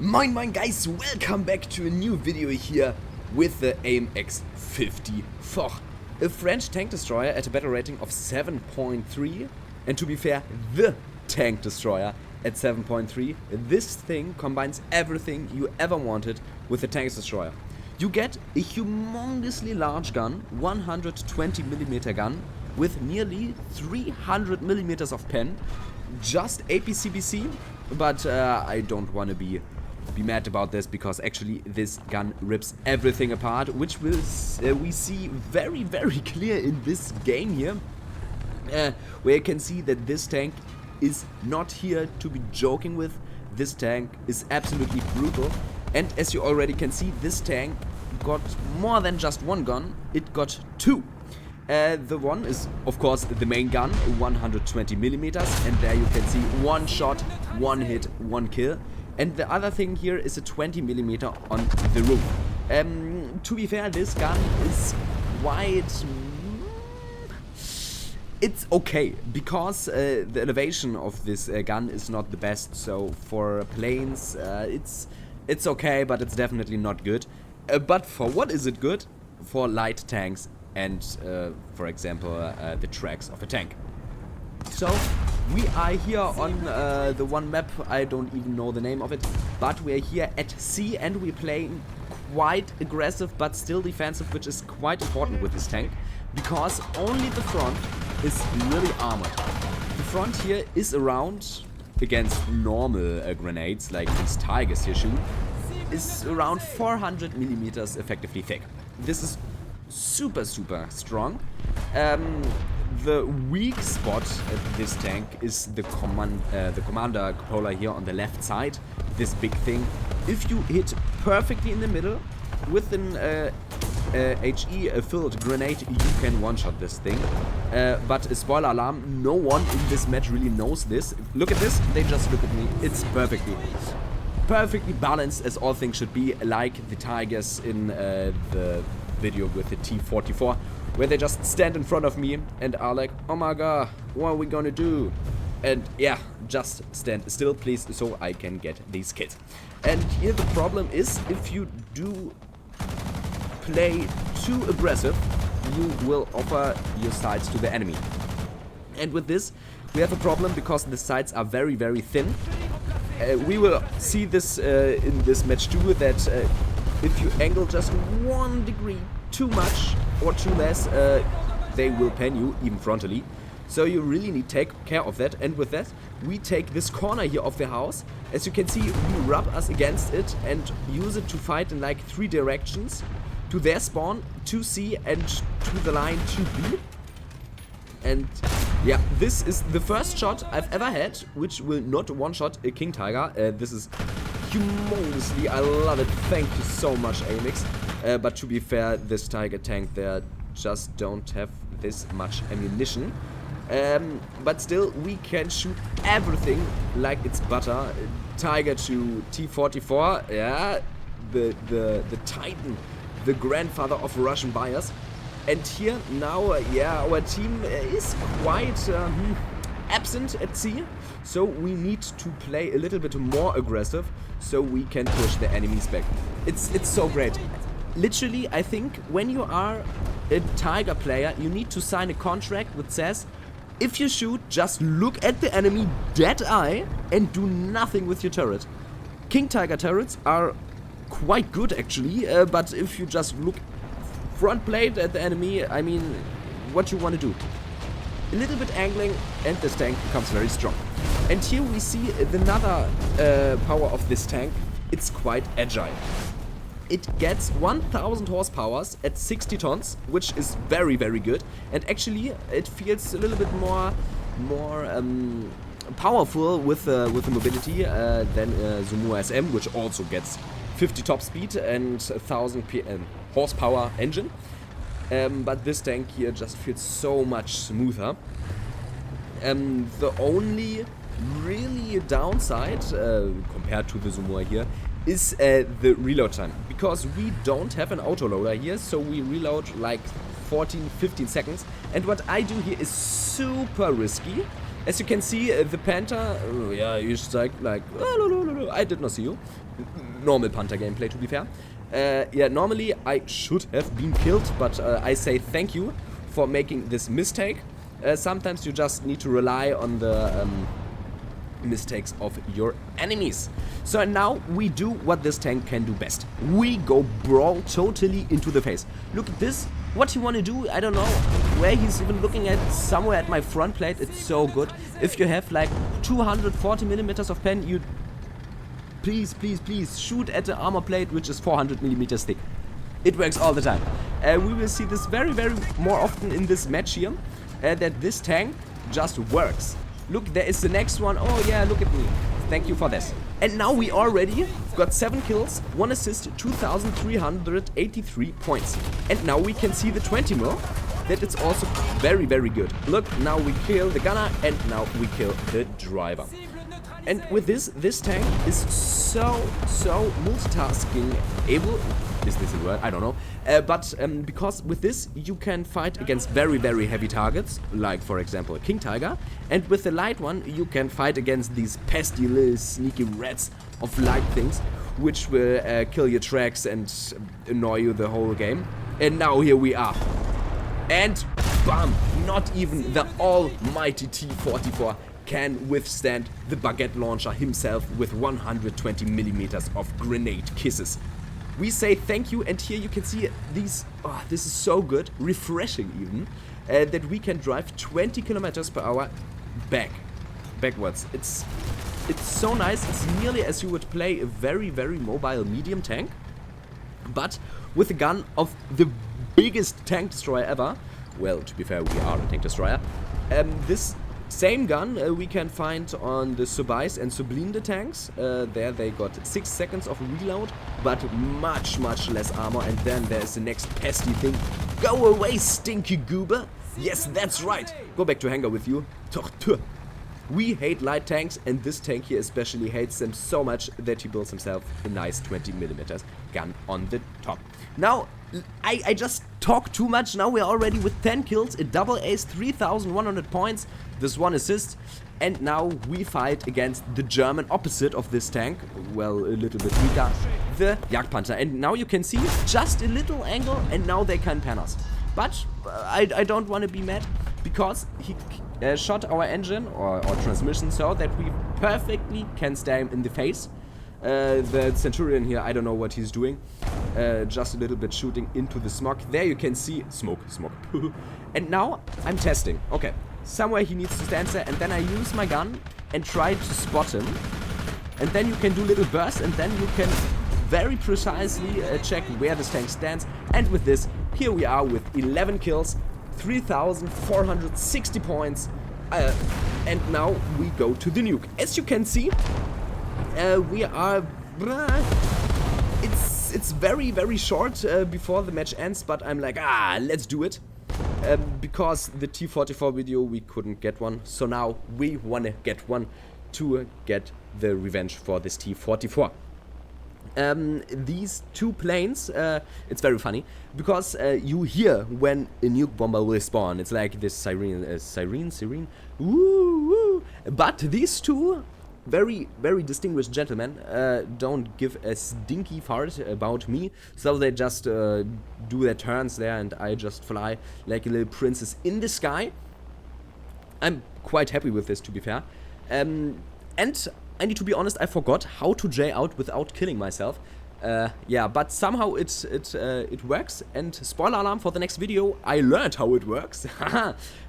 Moin moin guys, welcome back to a new video here with the AMX-50 Foch, a French tank destroyer at a battle rating of 7.3, and to be fair, the tank destroyer at 7.3. This thing combines everything you ever wanted with a tank destroyer. You get a humongously large gun, 120mm gun, with nearly 300mm of pen, just APCBC, but I don't want to be mad about this, because actually this gun rips everything apart, which we see very clear in this game here, where you can see that this tank is not here to be joking with. This tank is absolutely brutal, and as you already can see, this tank got more than just one gun, it got two. The one is of course the main gun, 120mm, and there you can see one shot, one hit, one kill. And the other thing here is a 20mm on the roof. To be fair, this gun is quite... It's okay, because the elevation of this gun is not the best, so for planes it's okay, but it's definitely not good. But for what is it good? For light tanks and, for example, the tracks of a tank. So, we are here on the one map, I don't even know the name of it, but we're here at sea and we're playing quite aggressive but still defensive, which is quite important with this tank, because only the front is really armored. The front here is around, against normal grenades like these Tigers here shoot, is around 400mm effectively thick. This is super strong. The weak spot at this tank is the commander cupola here on the left side, this big thing. If you hit perfectly in the middle with an HE-filled grenade, you can one-shot this thing. But a spoiler alarm, no one in this match really knows this. Look at this, they just look at me. It's perfectly balanced, as all things should be, like the Tigers in the video with the T-44, where they just stand in front of me and are like, oh my god, what are we gonna do? And yeah, just stand still please, so I can get these kills. And here the problem is, if you do play too aggressive, you will offer your sights to the enemy. And with this, we have a problem, because the sights are very thin. We will see this in this match too, that if you angle just 1 degree too much or too less, they will pen you, even frontally. So you really need to take care of that. And with that, we take this corner here of the house. As you can see, we rub us against it and use it to fight in like 3 directions. To their spawn, to C, and to the line 2B. And yeah, this is the first shot I've ever had, which will not one-shot a King Tiger. This is humongously, I love it, thank you so much AMX. But to be fair, this Tiger tank there just don't have this much ammunition. But still, we can shoot everything like it's butter. Tiger to T-44, yeah, the Titan, the grandfather of Russian buyers. And here now, yeah, our team is quite absent at sea, so we need to play a little bit more aggressive, so we can push the enemies back. It's so great. Literally, I think when you are a Tiger player, you need to sign a contract that says, if you shoot, just look at the enemy dead eye and do nothing with your turret. King Tiger turrets are quite good actually, but if you just look front plate at the enemy, I mean, what you want to do? A little bit angling and this tank becomes very strong. And here we see another power of this tank. It's quite agile. It gets 1000 horsepower at 60 tons, which is very good. And actually, it feels a little bit more powerful with the mobility than Sumo SM, which also gets 50 top speed and 1000 horsepower engine. But this tank here just feels so much smoother. The only really downside compared to the Sumo here is the reload time, because we don't have an autoloader here, so we reload like 14-15 seconds. And what I do here is super risky, As you can see, the Panther, yeah, he's like, I did not see you. Normal Panther gameplay, to be fair. Yeah, normally I should have been killed, but I say thank you for making this mistake. Sometimes you just need to rely on the mistakes of your enemies. So now we do what this tank can do best. We go brawl totally into the face. Look at this. What he want to do, I don't know where he's even looking at, somewhere at my front plate. It's so good. If you have like 240 millimeters of pen, you please shoot at the armor plate, which is 400 millimeters thick. It works all the time. We will see this very more often in this match here, that this tank just works. Look, there is the next one. Oh yeah, look at me. Thank you for this. And now we already got 7 kills, 1 assist, 2,383 points. And now we can see the 20 mil. That is also very good. Look, now we kill the gunner and now we kill the driver. And with this tank is so multitasking able. Is this a word? I don't know. But because with this you can fight against very heavy targets, like for example a King Tiger, and with the light one you can fight against these pesky little sneaky rats of light things, which will kill your tracks and annoy you the whole game. And now here we are. And bam! Not even the almighty T-44 can withstand the baguette launcher himself with 120 millimeters of grenade kisses. We say thank you, and here you can see these, this is so good, refreshing even, that we can drive 20 kilometers per hour backwards. It's so nice. It's nearly as you would play a very mobile medium tank, but with a gun of the biggest tank destroyer ever. Well, to be fair, we are a tank destroyer. This same gun we can find on the Subais and Sublinde tanks. There they got 6 seconds of reload, but much less armor. And then there's the next pesky thing. Go away, stinky goober! Yes, that's right! Go back to hangar with you. Torture! We hate light tanks, and this tank here especially hates them so much that he builds himself a nice 20mm gun on the top. Now, I just talk too much. Now we're already with 10 kills, a double ace, 3,100 points, this 1 assist, and now we fight against the German opposite of this tank, well, a little bit weaker, the Jagdpanther. And now you can see just a little angle, and now they can pan us. But I don't want to be mad, because he shot our engine or transmission so that we perfectly can stare him in the face. The Centurion here, I don't know what he's doing. Just a little bit shooting into the smog. There you can see smoke. And now I'm testing. Okay, somewhere he needs to stand there, and then I use my gun and try to spot him. And then you can do little bursts, and then you can very precisely check where this tank stands. And with this, here we are with 11 kills, 3,460 points. And now we go to the nuke. As you can see, we are... It's very short before the match ends, but I'm like, let's do it. Because the T-44 video, we couldn't get one. So now we want to get one to get the revenge for this T-44. These 2 planes, it's very funny, because you hear when a nuke bomber will spawn. It's like this siren, woo. But these 2 very distinguished gentlemen don't give a stinky fart about me, so they just do their turns there, and I just fly like a little princess in the sky. I'm quite happy with this, to be fair. And I need to be honest, I forgot how to J out without killing myself. Yeah, but somehow it works, and spoiler alarm for the next video, I learned how it works.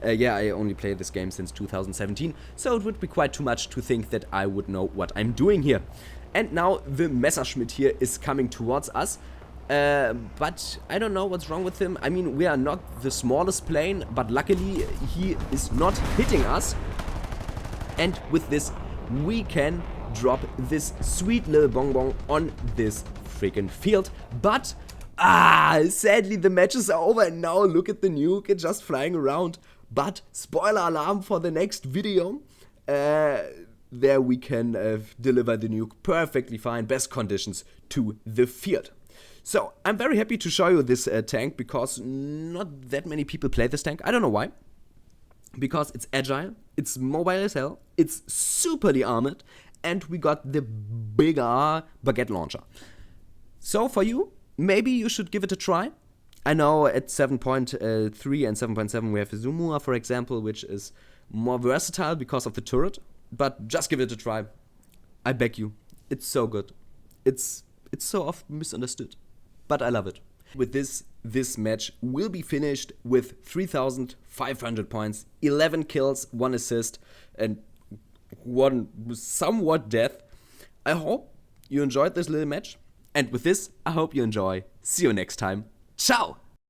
Yeah, I only played this game since 2017, so it would be quite too much to think that I would know what I'm doing here. And now the Messerschmitt here is coming towards us, but I don't know what's wrong with him. I mean, we are not the smallest plane, but luckily he is not hitting us, and with this we can drop this sweet little bonbon on this freaking field. But sadly the matches are over, and now look at the nuke, it's just flying around. But spoiler alarm for the next video, there we can deliver the nuke perfectly fine, best conditions to the field. So I'm very happy to show you this tank, because not that many people play this tank. I don't know why. because it's agile, it's mobile as hell, it's superly armored, and we got the bigger baguette launcher. So for you, maybe you should give it a try. I know at 7.3 and 7.7 we have Izumua, for example, which is more versatile because of the turret, but just give it a try. I beg you. It's so good. It's so often misunderstood, but I love it. With this match will be finished with 3,500 points, 11 kills, 1 assist, and 1 somewhat death. I hope you enjoyed this little match. And with this, I hope you enjoy. See you next time. Ciao!